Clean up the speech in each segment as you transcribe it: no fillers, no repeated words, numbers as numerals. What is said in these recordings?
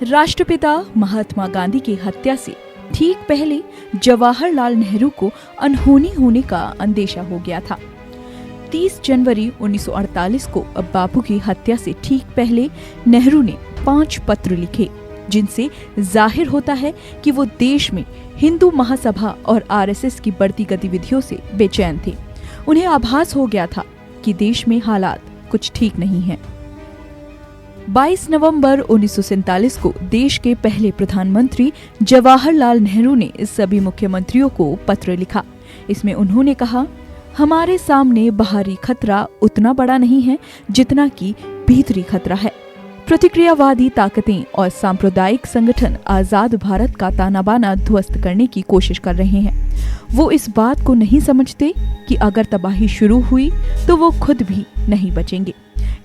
राष्ट्रपिता महात्मा गांधी की हत्या से ठीक पहले जवाहरलाल नेहरू को अनहोनी होने का अंदेशा हो गया था। 30 जनवरी 1948 को बापू की हत्या से ठीक पहले नेहरू ने 5 पत्र लिखे, जिनसे जाहिर होता है कि वो देश में हिंदू महासभा और आरएसएस की बढ़ती गतिविधियों से बेचैन थे। उन्हें आभास हो गया था कि देश में हालात कुछ ठीक नहीं हैं। 22 नवंबर 1947 को देश के पहले प्रधानमंत्री जवाहरलाल नेहरू ने सभी मुख्यमंत्रियों को पत्र लिखा। इसमें उन्होंने कहा, हमारे सामने बाहरी खतरा उतना बड़ा नहीं है जितना कि भीतरी खतरा है। प्रतिक्रियावादी ताकतें और सांप्रदायिक संगठन आजाद भारत का ताना बाना ध्वस्त करने की कोशिश कर रहे हैं। वो इस बात को नहीं समझते कि अगर तबाही शुरू हुई तो वो खुद भी नहीं बचेंगे।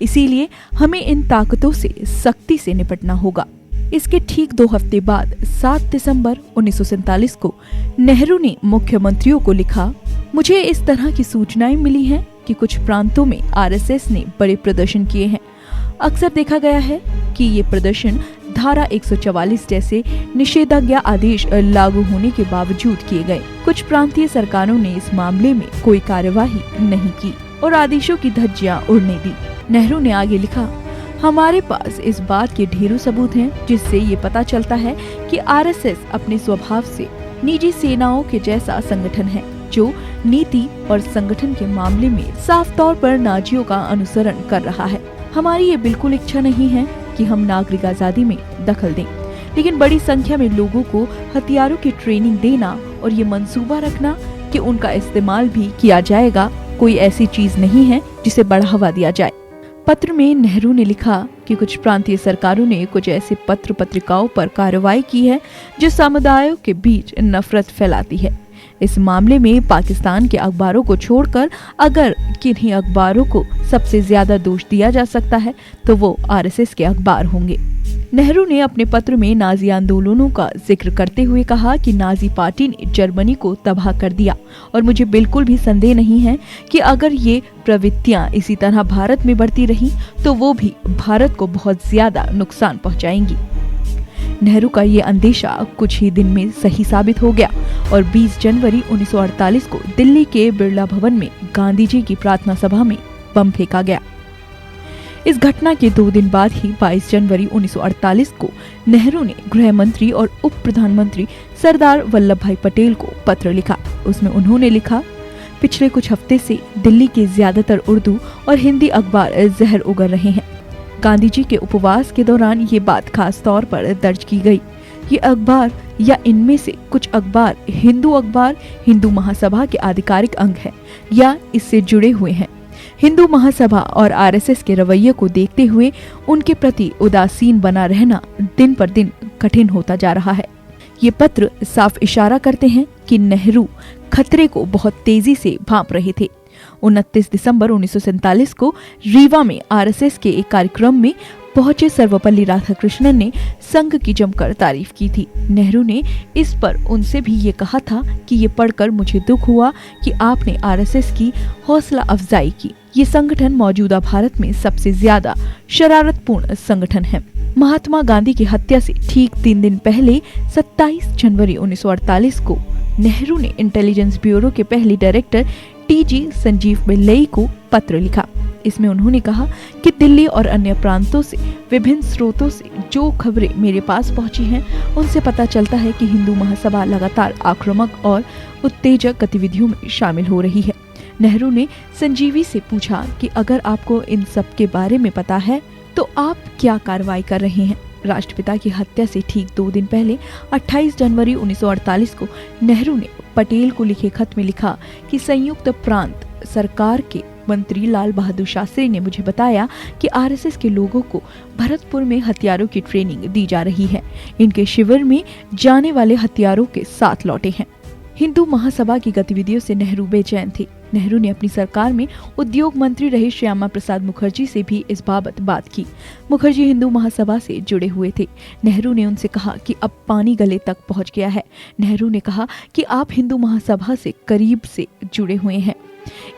इसीलिए हमें इन ताकतों से सख्ती से निपटना होगा। इसके ठीक 2 हफ्ते बाद 7 दिसंबर 1947 को नेहरू ने मुख्यमंत्रियों को लिखा, मुझे इस तरह की सूचनाएं मिली हैं कि कुछ प्रांतों में आरएसएस ने बड़े प्रदर्शन किए हैं। अक्सर देखा गया है कि ये प्रदर्शन धारा 144 जैसे निषेधाज्ञा आदेश लागू होने के बावजूद किए गए। कुछ प्रांतीय सरकारों ने इस मामले में कोई कार्यवाही नहीं की और आदेशों की धज्जियां उड़ने दी। नेहरू ने आगे लिखा, हमारे पास इस बात के ढेरों सबूत हैं जिससे ये पता चलता है कि आरएसएस अपने स्वभाव से निजी सेनाओं के जैसा संगठन है, जो नीति और संगठन के मामले में साफ तौर पर नाजियों का अनुसरण कर रहा है। हमारी ये बिल्कुल इच्छा नहीं है कि हम नागरिक आजादी में दखल दें, लेकिन बड़ी संख्या में लोगों को हथियारों की ट्रेनिंग देना और ये मंसूबा रखना कि उनका इस्तेमाल भी किया जाएगा कोई ऐसी चीज नहीं है जिसे बढ़ावा दिया जाए। पत्र में नेहरू ने लिखा कि कुछ प्रांतीय सरकारों ने कुछ ऐसे पत्र पत्रिकाओं पर कार्रवाई की है जो समुदायों के बीच नफरत फैलाती है। इस मामले में पाकिस्तान के अखबारों को छोड़कर अगर किन्हीं अखबारों को सबसे ज्यादा दोष दिया जा सकता है तो वो आरएसएस के अखबार होंगे। नेहरू ने अपने पत्र में नाजी आंदोलनों का जिक्र करते हुए कहा कि नाजी पार्टी ने जर्मनी को तबाह कर दिया और मुझे बिल्कुल भी संदेह नहीं है कि अगर ये प्रवृत्तियां इसी तरह भारत में बढ़ती रही तो वो भी भारत को बहुत ज्यादा नुकसान पहुंचाएंगी। नेहरू का ये अंदेशा कुछ ही दिन में सही साबित हो गया और 20 जनवरी 1948 को दिल्ली के बिरला भवन में गांधी जी की प्रार्थना सभा में बम फेंका गया। इस घटना के 2 दिन बाद ही 22 जनवरी 1948 को नेहरू ने गृह मंत्री और उप प्रधानमंत्री सरदार वल्लभ भाई पटेल को पत्र लिखा। उसमें उन्होंने लिखा, पिछले कुछ हफ्ते से दिल्ली के ज्यादातर उर्दू और हिंदी अखबार जहर उगल रहे हैं। गांधी जी के उपवास के दौरान ये बात खास तौर पर दर्ज की गई। ये अखबार या इनमें से कुछ अखबार हिंदू महासभा के आधिकारिक अंग है या इससे जुड़े हुए हैं। हिंदू महासभा और आरएसएस के रवैये को देखते हुए उनके प्रति उदासीन बना रहना दिन पर दिन कठिन होता जा रहा है। ये पत्र साफ इशारा करते हैं कि नेहरू खतरे को बहुत तेजी से भांप रहे थे। 29 दिसंबर 1947 को रीवा में आरएसएस के एक कार्यक्रम में पहुंचे सर्वपल्ली राधाकृष्णन ने संघ की जमकर तारीफ की थी। नेहरू ने इस पर उनसे भी ये कहा था कि ये पढ़कर मुझे दुख हुआ कि आपने आरएसएस की हौसला अफजाई की। ये संगठन मौजूदा भारत में सबसे ज्यादा शरारतपूर्ण संगठन है। महात्मा गांधी की हत्या से ठीक 3 दिन पहले 27 जनवरी 1948 को नेहरू ने इंटेलिजेंस ब्यूरो के पहले डायरेक्टर टीजी संजीव पिल्लई को पत्र लिखा। इसमें उन्होंने कहा कि दिल्ली और अन्य प्रांतों से विभिन्न स्रोतों से जो खबरें मेरे पास पहुंची हैं, उनसे पता चलता है कि हिंदू महासभा लगातार आक्रामक और उत्तेजक गतिविधियों में शामिल हो रही है। नेहरू ने संजीवी से पूछा कि अगर आपको इन सब के बारे में पता है तो आप क्या कार्रवाई कर रहे हैं। राष्ट्रपिता की हत्या से ठीक 2 दिन पहले 28 जनवरी 1948 को नेहरू ने पटेल को लिखे खत में लिखा कि संयुक्त प्रांत सरकार के मंत्री लाल बहादुर शास्त्री ने मुझे बताया कि आरएसएस के लोगों को भरतपुर में हथियारों की ट्रेनिंग दी जा रही है। इनके शिविर में जाने वाले हथियारों के साथ लौटे हैं। हिंदू महासभा की गतिविधियों से नेहरू बेचैन थे। नेहरू ने अपनी सरकार में उद्योग मंत्री रहे श्यामा प्रसाद मुखर्जी से भी इस बाबत बात की। मुखर्जी हिंदू महासभा से जुड़े हुए थे। नेहरू ने उनसे कहा कि अब पानी गले तक पहुंच गया है। नेहरू ने कहा कि आप हिंदू महासभा से करीब से जुड़े हुए हैं।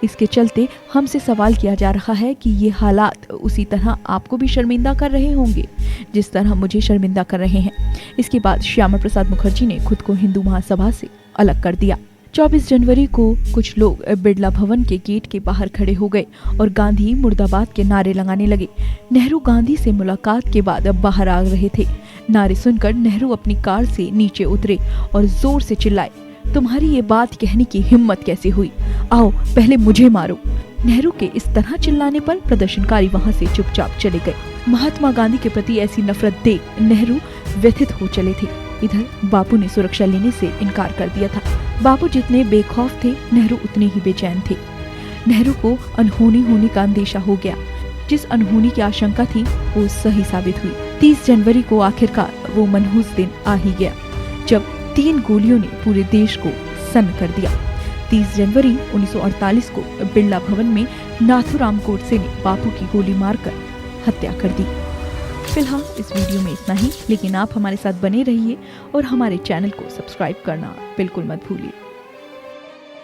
इसके चलते हमसे सवाल किया जा रहा है कि ये हालात उसी तरह आपको भी शर्मिंदा कर रहे होंगे जिस तरह मुझे शर्मिंदा कर रहे हैं। इसके बाद श्यामा प्रसाद मुखर्जी ने खुद को हिंदू महासभा से अलग कर दिया। 24 जनवरी को कुछ लोग बिड़ला भवन के गेट के बाहर खड़े हो गए और गांधी मुर्दाबाद के नारे लगाने लगे। नेहरू गांधी से मुलाकात के बाद अब बाहर आ रहे थे। नारे सुनकर नेहरू अपनी कार से नीचे उतरे और जोर से चिल्लाए, तुम्हारी ये बात कहने की हिम्मत कैसे हुई? आओ पहले मुझे मारो। नेहरू के इस तरह चिल्लाने पर प्रदर्शनकारी वहां से चुपचाप चले गए। महात्मा गांधी के प्रति ऐसी नफरत देख नेहरू व्यथित हो चले थे। इधर बापू ने सुरक्षा लेने से इनकार कर दिया था। बापू जितने बेखौफ थे, नेहरू उतने ही बेचैन थे। नेहरू को अनहोनी होने का अंदेशा हो गया। जिस अनहोनी की आशंका थी वो सही साबित हुई। 30 जनवरी को आखिरकार वो मनहूस दिन आ ही गया जब 3 गोलियों ने पूरे देश को सन्न कर दिया। 30 जनवरी 1948 को बिड़ला भवन में नाथूराम गोडसे ने बापू की गोली मारकर हत्या कर दी। फिलहाल इस वीडियो में इतना ही, लेकिन आप हमारे साथ बने रहिए और हमारे चैनल को सब्सक्राइब करना बिल्कुल मत भूलिए।